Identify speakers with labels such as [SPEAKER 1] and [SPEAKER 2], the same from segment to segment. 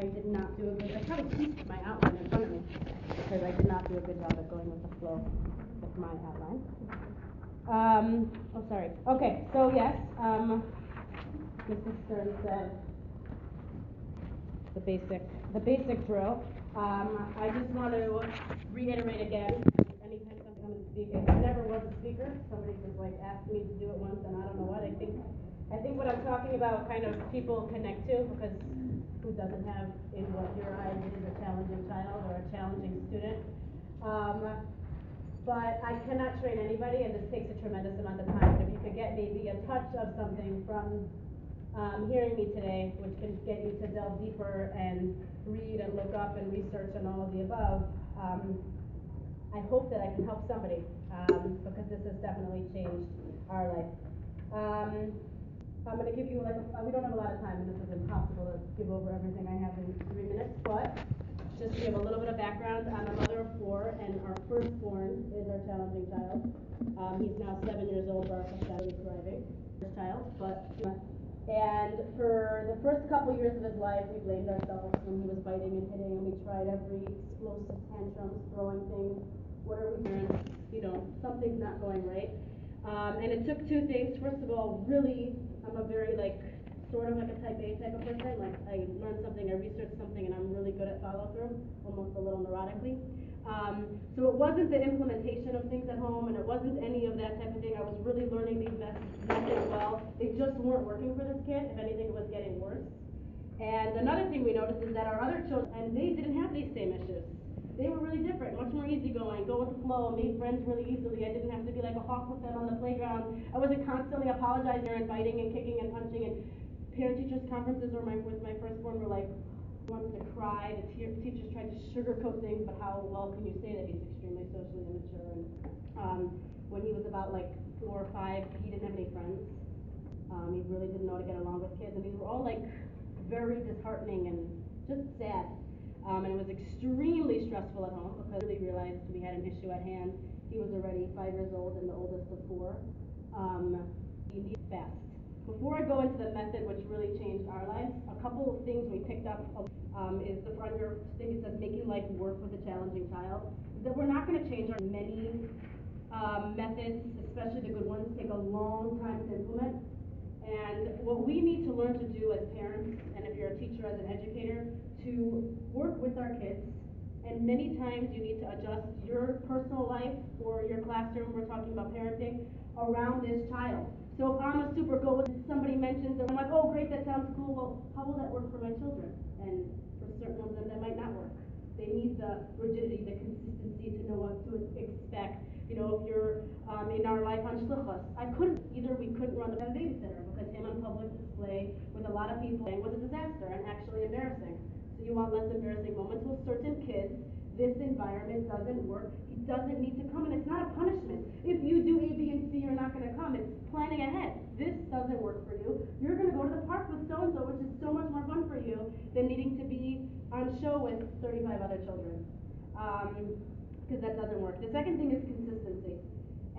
[SPEAKER 1] I did not do a good, I probably peeked my outline in front of me, because I did not do a good job at going with the flow with my outline. Oh sorry, okay, so yes, Mrs. Stern said the basic drill. I just want to reiterate again, anytime somebody comes to speak, I never was a speaker, somebody just like asked me to do it once and I don't know what, I think what I'm talking about kind of people connect to, because who doesn't have, in what your eyes is a challenging child or a challenging student. But I cannot train anybody, and this takes a tremendous amount of time. But if you could get maybe a touch of something from hearing me today, which can get you to delve deeper and read and look up and research and all of the above, I hope that I can help somebody, because this has definitely changed our life. I'm going to give you, we don't have a lot of time, and this is impossible to give over everything I have in 3 minutes, but just to give a little bit of background, I'm a mother of 4, and our firstborn is our challenging child. He's now 7 years old, our family thriving child, and for the first couple years of his life, we blamed ourselves when he was biting and hitting, and we tried every explosive tantrums, throwing things, what are we doing, something's not going right. And it took 2 things. First of all, really, I'm a very sort of like a type A type of person. Like I learn something, I research something, and I'm really good at follow through, almost a little neurotically. So it wasn't the implementation of things at home, and it wasn't any of that type of thing. I was really learning these methods well. They just weren't working for this kid. If anything, it was getting worse. And another thing we noticed is that our other children, and they didn't have these same issues. They were really different, much more easygoing, go with the flow, made friends really easily. I didn't have to be like a hawk with them on the playground. I wasn't constantly apologizing and biting and kicking and punching. And parent-teachers conferences with my firstborn were like, wanted to cry. The teachers tried to sugarcoat things, but how well can you say that he's extremely socially immature? And when he was about 4 or 5, he didn't have any friends. He really didn't know how to get along with kids, and these were all very disheartening and just sad. And it was extremely stressful at home because we really realized we had an issue at hand. He was already 5 years old and the oldest of 4. He needed fast. Before I go into the method which really changed our lives, a couple of things we picked up is the front your thing. It says making life work with a challenging child. That we're not going to change our many methods, especially the good ones, take a long time to implement. And what we need to learn to do as parents, and if you're a teacher, as an educator, to work with our kids. And many times you need to adjust your personal life or your classroom, we're talking about parenting, around this child. So if I'm a super go with somebody mentions, and I'm like, oh great, that sounds cool, well, how will that work for my children? And for certain ones of them, that might not work. They need the rigidity, the consistency to know what to expect. If you're in our life on shlichus, we couldn't run the babysitter because him on public display with a lot of people was a disaster and actually embarrassing. So you want less embarrassing moments. With certain kids, this environment doesn't work. He doesn't need to come, and it's not a punishment. If you do A, B, and C, you're not going to come. It's planning ahead. This doesn't work for you. You're going to go to the park with so-and-so, which is so much more fun for you than needing to be on show with 35 other children. Because that doesn't work. The second thing is consistency.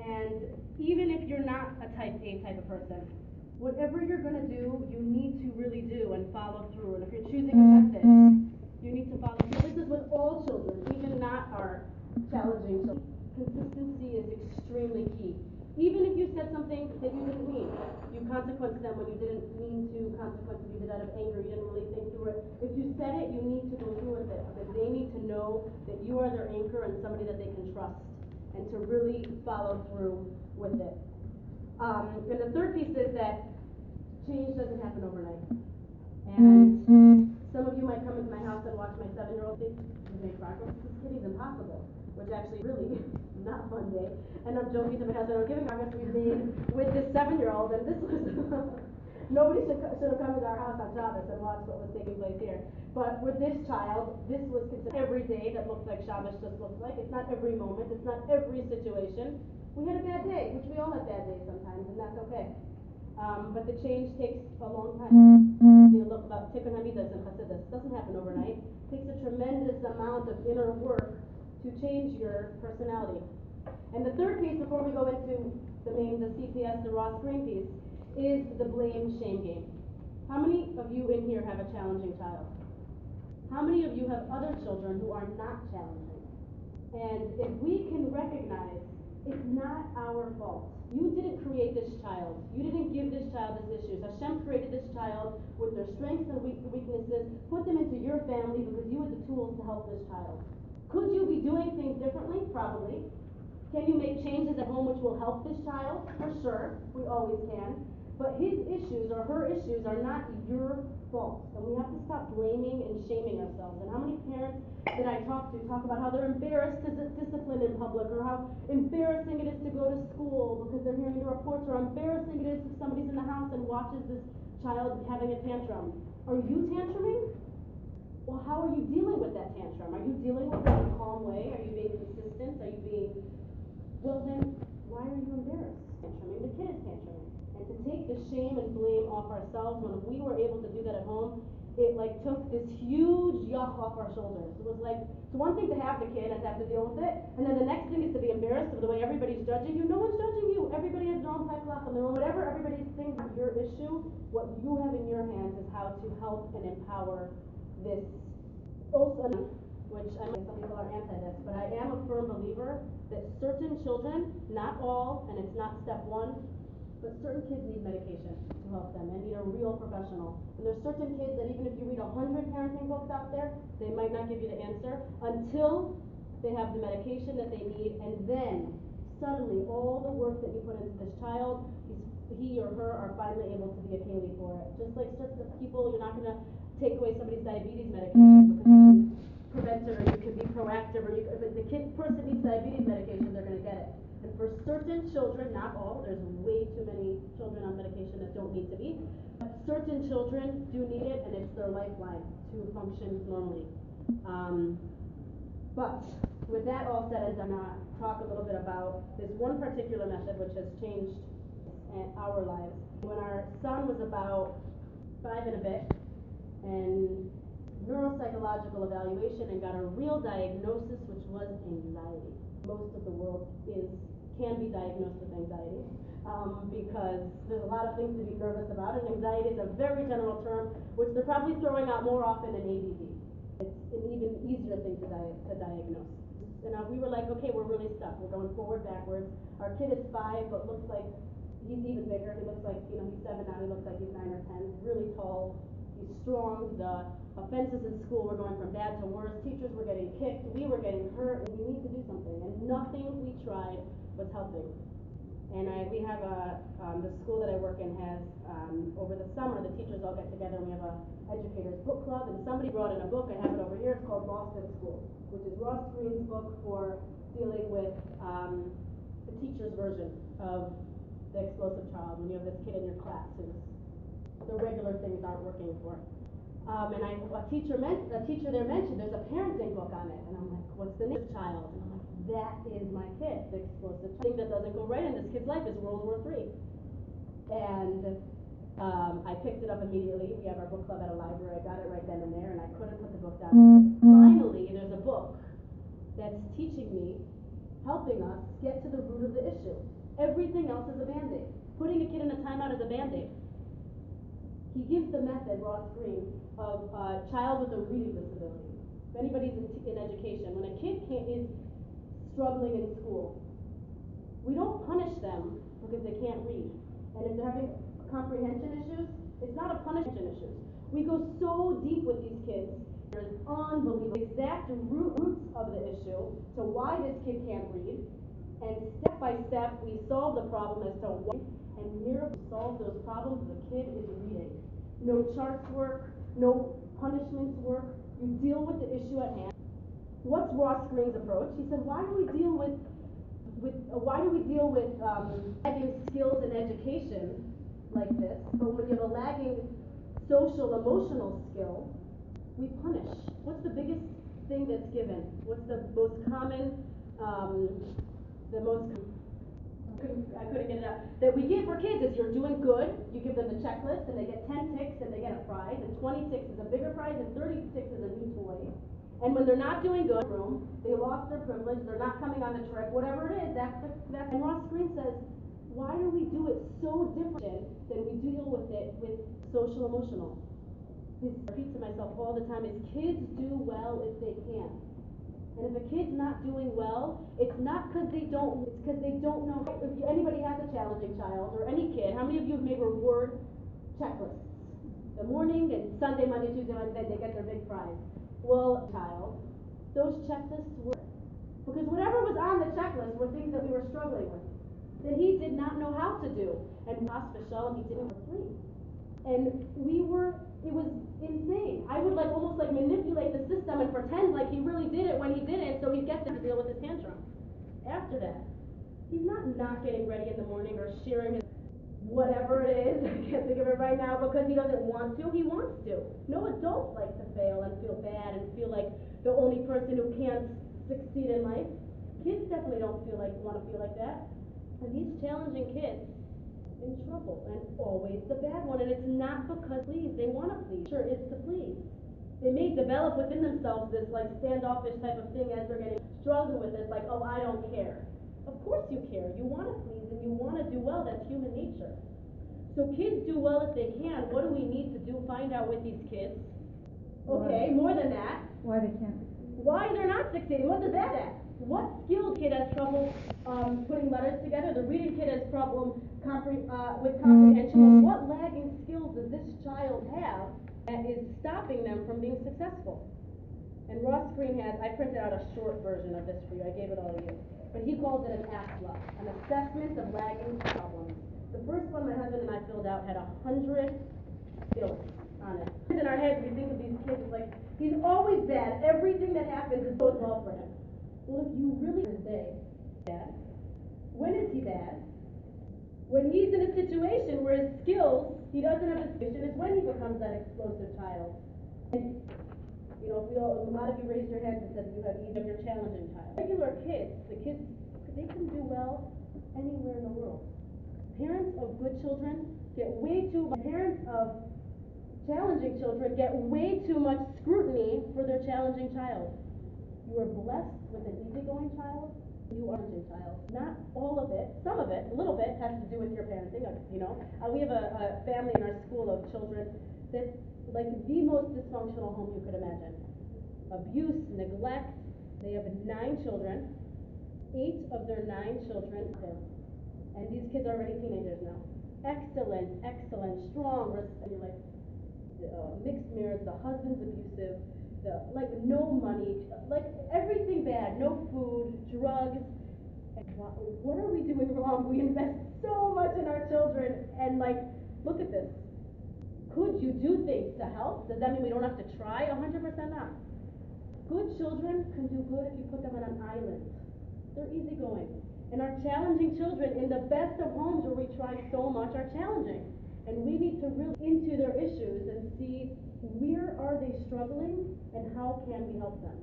[SPEAKER 1] And even if you're not a type A type of person, whatever you're going to do, you need to really do and follow through. And if you're choosing a method, you need to follow through. This is with all children, even not our challenging children. Consistency is extremely key. Even if you said something that you didn't mean, you consequenced them when you didn't mean to, consequences you did out of anger, you didn't really think through it. If you said it, you need to go through with it, because they need to know that you are their anchor and somebody that they can trust, and to really follow through with it. And the third piece is that change doesn't happen overnight. And some of you might come into my house and watch my 7-year-old think he's made progress. This kid is impossible, which actually really not one day. And I'm joking to my husband, I'm giving progress we've made with this 7-year-old, and this was nobody should have come to our house on Shabbos and watched what was taking place here. But with this child, this was considered every day that looked like Shabbos just looked like. It's not every moment, it's not every situation. We had a bad day, which we all have bad days sometimes, and that's okay. But the change takes a long time. You look about Tikkun Hamidas and Chassidus. It doesn't happen overnight. It takes a tremendous amount of inner work to change your personality. And the third piece, before we go into the CPS, the raw screen piece, is the blame-shame game. How many of you in here have a challenging child? How many of you have other children who are not challenging? And if we can recognize it's not our fault. You didn't create this child. You didn't give this child these issues. Hashem created this child with their strengths and weaknesses, put them into your family because you had the tools to help this child. Could you be doing things differently? Probably. Can you make changes at home which will help this child? For sure. We always can. But his issues or her issues are not your fault. And we have to stop blaming and shaming ourselves. And how many parents that I talk about how they're embarrassed to discipline in public, or how embarrassing it is to go to school because they're hearing the reports, or how embarrassing it is if somebody's in the house and watches this child having a tantrum. Are you tantruming? Well, how are you dealing with that tantrum? Are you dealing with it in a calm way? Are you being consistent? Are you being... Well then, why are you embarrassed? Tantruming. The kid is tantruming. And to take the shame and blame off ourselves, when we were able to do that at home, it like took this huge yuck off our shoulders. It was like, it's one thing to have the kid and have to deal with it, and then the next thing is to be embarrassed of the way everybody's judging you. No one's judging you. Everybody has their own pipeline and their own whatever everybody's thinking. Your issue, what you have in your hands is how to help and empower this. Also, which I know some people are anti this, but I am a firm believer that certain children, not all, and it's not step one, but certain kids need medication to help them and need a real professional. And there's certain kids that even if you read 100 parenting books out there, they might not give you the answer until they have the medication that they need, and then suddenly all the work that you put into this child, he or her are finally able to be a Kaylee for it. Just like certain people, you're not going to take away somebody's diabetes medication because you can prevent it, or you can be proactive, or if the person needs diabetes medication, they're going to get it. And for certain children, not all, there's way too many children on medication that don't need to be, but certain children do need it, and it's their lifeline to function normally. But with that all said and done, I'll talk a little bit about this one particular method which has changed our lives. When our son was about 5 and a bit, and neuropsychological evaluation and got a real diagnosis, which was anxiety. Most of the world can be diagnosed with anxiety because there's a lot of things to be nervous about, and anxiety is a very general term which they're probably throwing out more often than ADD. It's an even easier thing to diagnose. And we were like, okay, we're really stuck. We're going forward, backwards. Our kid is 5, but looks like he's even bigger. He looks like, he's 7 now. He looks like he's 9 or 10. He's really tall. He's strong. The offenses in school were going from bad to worse. Teachers were getting kicked. We were getting hurt. And we need to do something. And nothing we tried was helping. And we have the school that I work in has, over the summer, the teachers all get together and we have a educators book club. And somebody brought in a book, I have it over here, it's called Lost in School, which is Ross Green's book for dealing with the teacher's version of the explosive child. When you have this kid in your class who's the regular things aren't working for. And a teacher there mentioned there's a parenting book on it, and I'm like, what's the name of the child? And I'm like, that is my kid, the explosive child. The thing that doesn't go right in this kid's life is World War III. And I picked it up immediately. We have our book club at a library. I got it right then and there, and I couldn't put the book down. Finally, there's a book that's teaching me, helping us get to the root of the issue. Everything else is a Band-Aid. Putting a kid in a timeout is a Band-Aid. He gives the method, Ross Green, of a child with a reading disability. If anybody's in education, when a kid is struggling in school, we don't punish them because they can't read. And if they're having comprehension issues, it's not a punishment issue. We go so deep with these kids. There's unbelievable exact roots of the issue to why this kid can't read. And step by step, we solve the problem as to why. And miracles solve those problems. The kid is reading. No charts work. No punishments work. You deal with the issue at hand. What's Ross Green's approach? He said, why do we deal with lagging skills in education like this? But when you have a lagging social emotional skill, we punish. What's the biggest thing that's given? What's the most common? I couldn't get it out. That we give for kids is you're doing good, you give them the checklist, and they get 10 ticks and they get a prize, and 20 ticks is a bigger prize, and 30 ticks is a new toy. And when they're not doing good, they lost their privilege, they're not coming on the trip, whatever it is, that's. And Ross Green says, why do we do it so different than we deal with it with social emotional? I repeat to myself all the time is kids do well if they can. And if a kid's not doing well, it's not because they don't, it's because they don't know. If anybody has a challenging child, or any kid, how many of you have made reward checklists? The morning and Sunday, Monday, Tuesday, Wednesday, they get their big prize. Well, child, those checklists were, because whatever was on the checklist were things that we were struggling with, that he did not know how to do. And hospital, he didn't for free. And it was insane. I would almost manipulate the system and pretend like he really did it when he didn't, so he'd get there to deal with his tantrum. After that, he's not getting ready in the morning or sharing his whatever it is, I can't think of it right now, because he doesn't want to, he wants to. No adults like to fail and feel bad and feel like the only person who can't succeed in life. Kids definitely don't want to feel like that. And these challenging kids in trouble, and always the bad one, and it's not because they want to please. Sure, it's to please. They may develop within themselves this standoffish type of thing as they're getting struggle with it, oh, I don't care. Of course you care. You want to please and you want to do well. That's human nature. So kids do well if they can. What do we need to do? Find out with these kids. Okay, more than that.
[SPEAKER 2] Why they can't.
[SPEAKER 1] Why they're not succeeding. What they're bad at. What skill kid has trouble putting letters together? The reading kid has problem with comprehension. What lagging skills does this child have that is stopping them from being successful? And Ross Green I printed out a short version of this for you. I gave it all to you. But he calls it an ASLA, an assessment of lagging problems. The first one my husband and I filled out had 100 skills on it. In our heads, we think of these kids as he's always bad. Everything that happens goes well for him. Well, if you really say bad, when is he bad? When he's in a situation where his skills, he doesn't have a situation, is when he becomes that explosive child. And, a lot of you raised your hands and said you have either your challenging child. Regular kids, they can do well anywhere in the world. Parents of good children parents of challenging children get way too much scrutiny for their challenging child. You are blessed with an easygoing child. You are a challenging child. Not all of it, some of it, a little bit has to do with your parenting. We have a family in our school of children that's the most dysfunctional home you could imagine. Abuse, neglect. They have 9 children. 8 of their 9 children, and these kids are already teenagers now. Excellent, strong, mixed marriage, the husband's abusive, no money, everything bad, no food, drugs. And what are we doing wrong? We invest so much in our children, and look at this. Could you do things to help? Does that mean we don't have to try? 100% not. Good children can do good if you put them on an island. They're easygoing. And our challenging children, in the best of homes where we try so much, are challenging. And we need to really into their issues and see where are they struggling and how can we help them.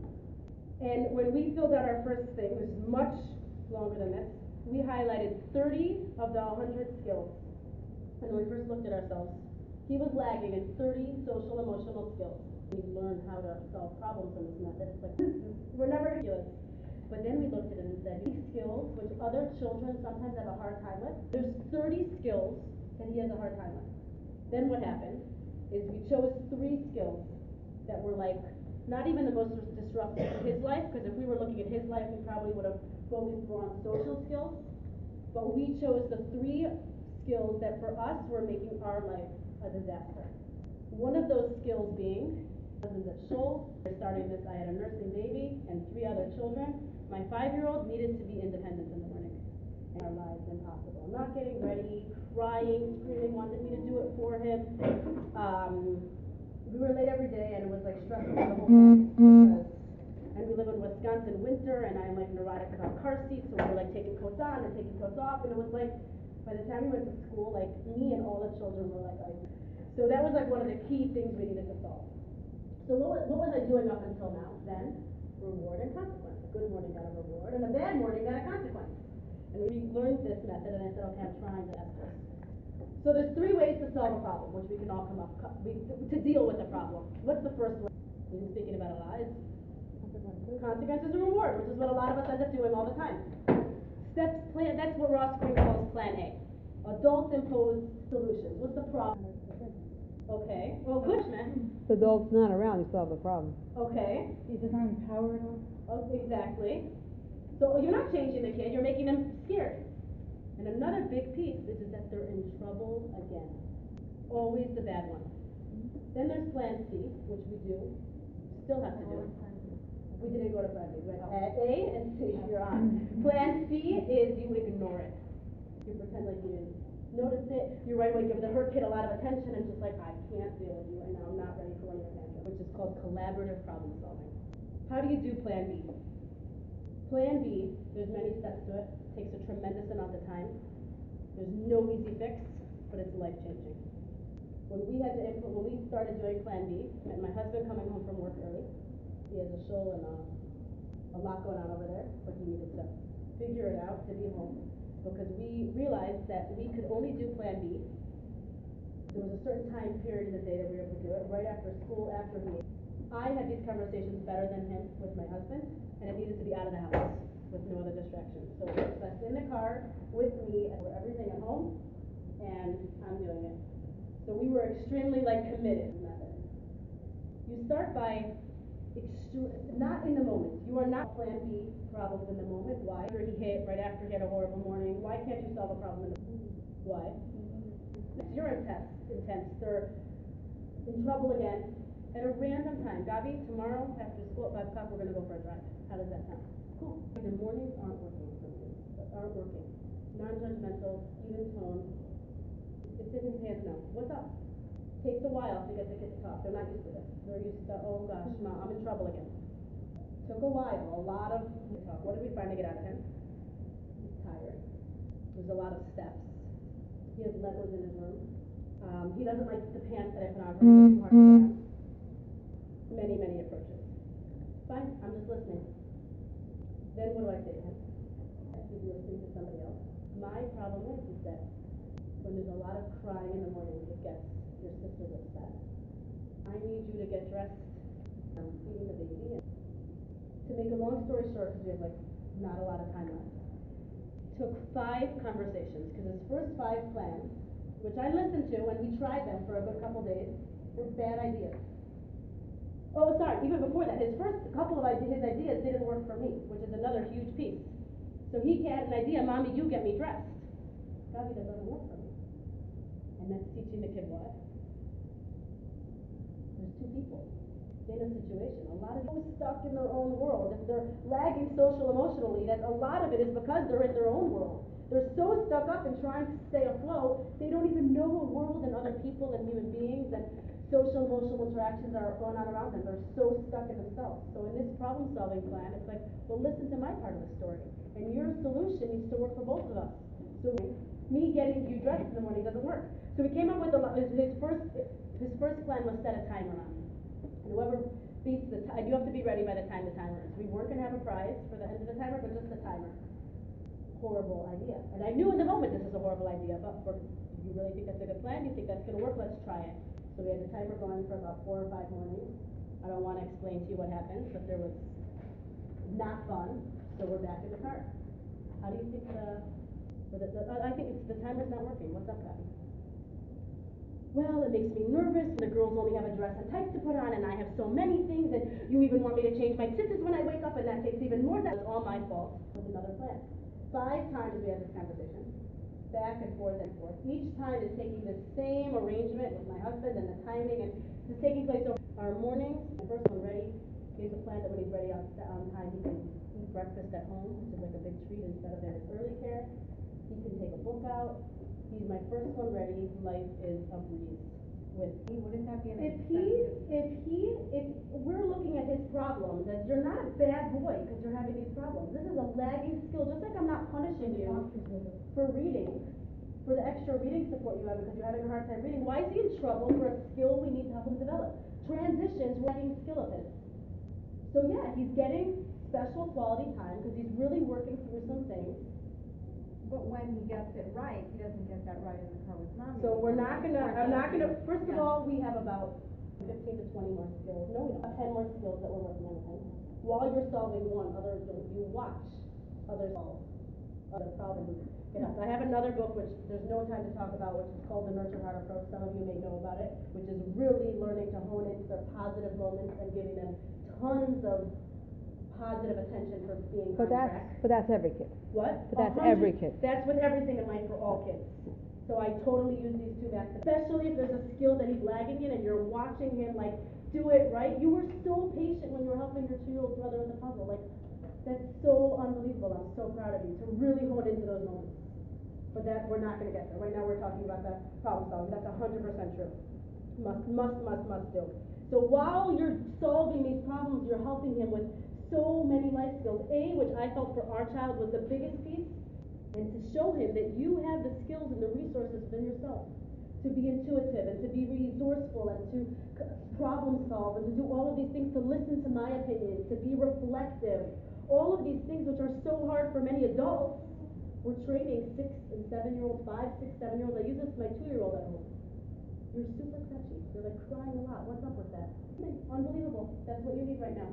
[SPEAKER 1] And when we filled out our first thing, it was much longer than this, we highlighted 30 of the 100 skills. And when we first looked at ourselves, he was lagging in 30 social emotional skills. We learned how to solve problems in this method. We're never going to do it. But then we looked at it and said, these skills, which other children sometimes have a hard time with, there's 30 skills that he has a hard time with. Then what happened is we chose 3 skills that were not even the most disruptive to his life, because if we were looking at his life, we probably would have focused more on social skills. But we chose the 3 skills that for us were making our life a disaster. One of those skills being, husband's at Shoal, we're starting this, I had a nursing baby and 3 other children. My 5-year-old needed to be independent in the morning. And our lives impossible. Not getting ready, crying, screaming, wanted me to do it for him. We were late every day, and it was stressful for the whole family. And we live in Wisconsin winter, and I'm neurotic about car seats, so we were taking coats on and taking coats off, and it was by the time we went to school, me and all the children were ice. So that was one of the key things we needed to solve. So what was I doing up until now? Then, reward and consequence. A good morning got a reward, and a bad morning got a consequence. And we learned this method, and I said, okay, I'm trying to ask this. So there's 3 ways to solve a problem, which we can all come up to deal with the problem. What's the first way? We've been speaking about a lot. Is consequences and reward, which is what a lot of us end up doing all the time. That's what Ross Green calls Plan A. Adult imposed solutions. What's the problem? Okay. Well, good, man.
[SPEAKER 2] The adult's not around, you still have the problem.
[SPEAKER 1] Okay.
[SPEAKER 3] Is it not empowered?
[SPEAKER 1] Oh, exactly. So you're not changing the kid, you're making them scared. And another big piece is that they're in trouble again. Always the bad one. Then there's plan C, which we still have to do. We didn't go to plan B, we went A and C, you're on. Plan C is you ignore it. You pretend like you didn't notice it. You right away give the hurt kid a lot of attention and just like, I can't deal with you right now, I'm not ready for one of your tantrums, which is called collaborative problem solving. How do you do plan B? Plan B, there's many steps to it, takes a tremendous amount of time. There's no easy fix, but it's life-changing. When we started doing plan B, my husband coming home from work early, he has a show and a lot going on over there, but he needed to figure it out to be home, because we realized that we could only do plan B. There was a certain time period in the day that we were able to do it, right after school, after he ate. I had these conversations better than him with my husband, and it needed to be out of the house with no other distractions. So it's best in the car with me for everything at home, and I'm doing it. So we were extremely committed method. You start by not in the moment. You are not plan B problems in the moment. Why? After he hit, right after he had a horrible morning. Why can't you solve a problem in the moment? Why? You're intense. They're in trouble again. At a random time. Gabi, tomorrow after school at 5 o'clock we're going to go for a drive. How does that sound? Cool. The mornings aren't working for me. Aren't working. Non-judgmental, even tone. It's in his hands now. What's up? Takes a while to get the kids to talk. They're not used to this. They're used to, oh gosh, Mom, I'm in trouble again. Took a while. A lot of talk. What did we finally get out of him? He's tired. There's a lot of steps. He has Legos in his room. He doesn't like the pants that I put on for him. They're too hard to get on. Many approaches. Fine, I'm just listening. Then what do I say to him? He's listening to somebody else. My problem is that when there's a lot of crying in the morning, it gets your sister's upset. I need you to get dressed. I'm feeding the baby. To make a long story short, because we have not a lot of time left, took 5 conversations, because his first 5 plans, which I listened to and we tried them for a good couple days, were bad ideas. Oh, sorry, even before that, his first couple of his ideas didn't work for me, which is another huge piece. So he had an idea, Mommy, you get me dressed. Gabi, that doesn't work for me. And that's teaching the kid what? There's 2 people in a situation. A lot of people are stuck in their own world. If they're lagging social emotionally, that a lot of it is because they're in their own world. They're so stuck up in trying to stay afloat, they don't even know a world and other people and human beings and social emotional interactions are going on around them. They're so stuck in themselves. So in this problem solving plan, it's well, listen to my part of the story. And your solution needs to work for both of us. So me getting you dressed in the morning doesn't work. So we came up with his first plan was set a timer on. And whoever beats the time, you have to be ready by the time the timer is. We weren't going to have a prize for the end of the timer, but just the timer. Horrible idea. And I knew in the moment this is a horrible idea, but do you really think that's a good plan? Do you think that's going to work? Let's try it. So we had the timer going for about 4 or 5 mornings. I don't want to explain to you what happened, but there was not fun. So we're back in the car. How do you think I think the timer's not working. What's up, Gabi? Well, it makes me nervous. The girls only have a dress and tights to put on, and I have so many things, and you even want me to change my stitches when I wake up, and that takes even more time. It's all my fault. With another plan. 5 times we had this conversation, back and forth and forth. Each time is taking the same arrangement with my husband and the timing, and this is taking place over our mornings. The first one ready. Here's the plan that when he's ready on time, he can eat breakfast at home, which is like a big treat instead of in his early care. He can take a book out. He's my first one ready. Life is a breeze.
[SPEAKER 3] Wouldn't that be an
[SPEAKER 1] if we're looking at his problems as you're not a bad boy because you're having these problems. This is a lagging skill, just like I'm not punishing you for reading, for the extra reading support you have because you're having a hard time reading. Why is he in trouble for a skill we need to help him develop? Transitions, lagging skill of his. So yeah, he's getting special quality time because he's really working through some things.
[SPEAKER 3] But when he gets it right, he doesn't get that right in the car with Mommy.
[SPEAKER 1] So I'm not gonna, first of all, we have about 15 to 20 more skills. No, we don't. 10 more skills that we're working on with him. While you're solving one, you watch others solve other problems. get up. I have another book which there's no time to talk about, which is called The Nurture Heart Approach. Some of you may know about it, which is really learning to hone into their positive moments and giving them tons of positive attention for being on track.
[SPEAKER 2] But that's every kid.
[SPEAKER 1] What?
[SPEAKER 2] But that's every kid.
[SPEAKER 1] That's with everything in life for all kids. So I totally use these two back, especially if there's a skill that he's lagging in and you're watching him like do it right. You were so patient when you were helping your 2-year-old brother with the puzzle. Like, that's so unbelievable. I'm so proud of you to really hone into those moments. But that we're not going to get there. Right now we're talking about the problem solving. That's 100% true. Must do. So while you're solving these problems, you're helping him with so many life skills. Which I felt for our child was the biggest piece, and to show him that you have the skills and the resources within yourself to be intuitive and to be resourceful and to problem solve and to do all of these things, to listen to my opinions, to be reflective. All of these things which are so hard for many adults, we're training 6 and 7-year-olds, 5, 6, 7-year-olds. I use this with my 2-year-old at home. You're super crunchy. You're like crying a lot. What's up with that? Unbelievable. That's what you need right now.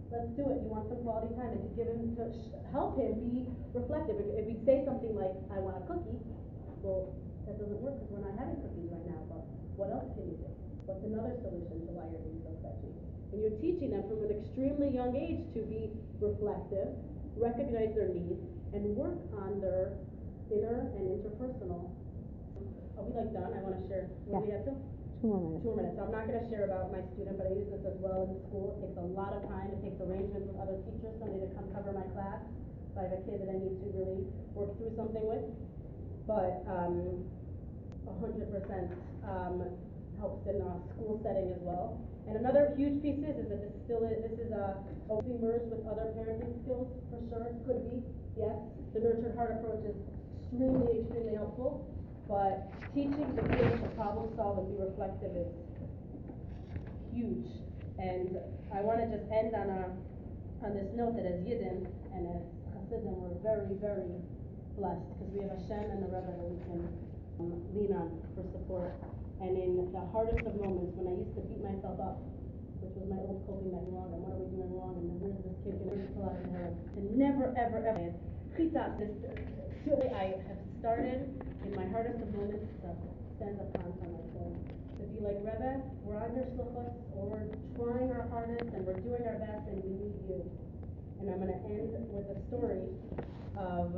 [SPEAKER 1] Let's do it. You want some quality time, and to give him, to help him be reflective. If we say something like, I want a cookie, well, that doesn't work because we're not having cookies right now, but what else can you do? What's another solution to why you're being so sketchy? And you're teaching them from an extremely young age to be reflective, recognize their needs, and work on their inner and interpersonal. Are we like done? I want to share. What do we have to?
[SPEAKER 2] 2 more minutes.
[SPEAKER 1] 2 more minutes. So I'm not going to share about my student, but I use this as well in school. It takes a lot of time. It takes arrangements with other teachers, somebody to come cover my class. If I have a kid that I need to really work through something with. But 100% helps in a school setting as well. And another huge piece is that this is merged with other parenting skills for sure. Could be, yes. The Nurtured Heart approach is extremely helpful. But teaching the kids to problem solve and be reflective is huge. And I want to just end on this note that as Yidden and as Hasidim, we're very blessed because we have Hashem and the Rebbe that we can lean on for support. And in the hardest of moments, when I used to beat myself up, which was my old coping mechanism, and what are we doing wrong, and where's this kid going to pull out of his head, to never ever I have started in my hardest of moments to stand upon for my soul. To be like, Rebbe, we're on your shluchos, or we're trying our hardest, and we're doing our best, and we need you. And I'm going to end with a story of,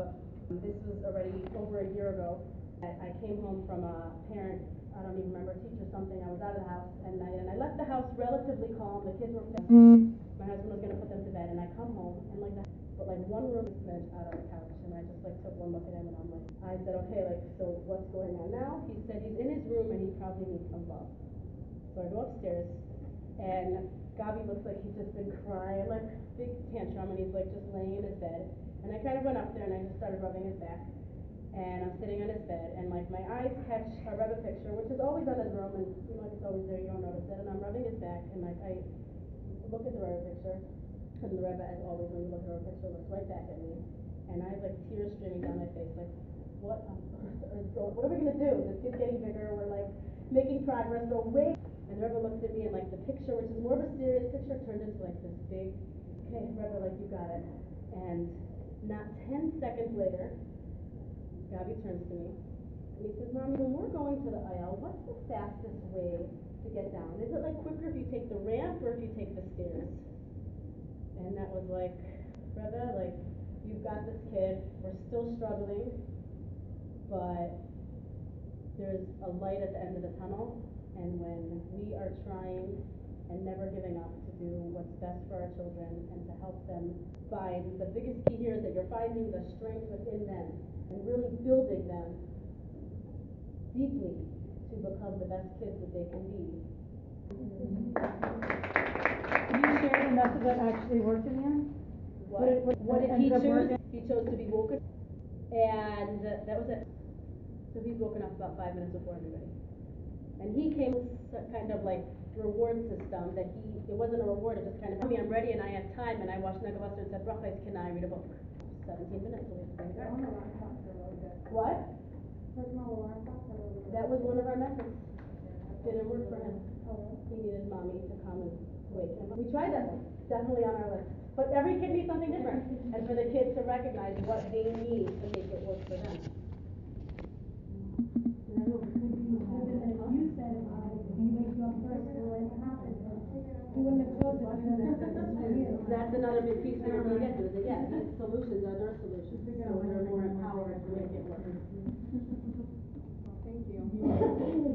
[SPEAKER 1] this was already over a year ago. I came home from a parent, I don't even remember, teacher something. I was out of the house at night, and I left the house relatively calm. The kids were my husband was going to put them to bed, and I come home, and one room is smidge out of the couch, and I just took one look at him, and I'm like, I said, okay, so what's going on now? He said he's in his room, and he probably needs some love. So I go upstairs, and Gabi looks like he's just been crying, big tantrum, and he's just laying in his bed. And I kind of went up there, and I just started rubbing his back. And I'm sitting on his bed, and my eyes catch a Rebbe picture, which is always on his room, and it's always there, you don't notice it. And I'm rubbing his back, and I look at the Rebbe picture, and the Rebbe, as always, when you look at the Rebbe picture, looks right back at me. And I have tears streaming down my face, what on earth is going on? What are we gonna do? This kid's getting bigger, we're making progress, but wait. And the Rebbe looks at me, and the picture, which is more of a serious picture, turned into this big, okay, Rebbe, you got it. And not 10 seconds later, Gabi turns to me, and he says, Mommy, when we're going to the aisle, what's the fastest way to get down? Is it quicker if you take the ramp or if you take the stairs? And that was Rebbe, you've got this kid, we're still struggling, but there's a light at the end of the tunnel, and when we are trying and never giving up to do what's best for our children and to help them find, the biggest key here is that you're finding the strength within them and really building them deeply to become the best kids that they can be.
[SPEAKER 4] Can you share the method that actually worked in the end?
[SPEAKER 1] What did he choose? He chose to be woken, and that was it. So he's woken up about 5 minutes before everybody. And he came with kind of reward system that it wasn't a reward, it just kind of, I'm ready and I have time, and I watched Negavasar and said, Brachais, can I read a book? 17 minutes, so we have to bring it back. What? That was one of our methods. Didn't work for him. He needed mommy to come and wake him. We tried that one. Definitely on our list. But every kid needs something different, and for the kids to recognize what they need to make it work for them.
[SPEAKER 5] And if you said it, and you wake you up first, well, it happened. We wouldn't have chosen it, we would have said it's for you.
[SPEAKER 1] That's another big piece we don't get to, is that, yeah, these solutions are their solutions, so they're more empowered to make it work.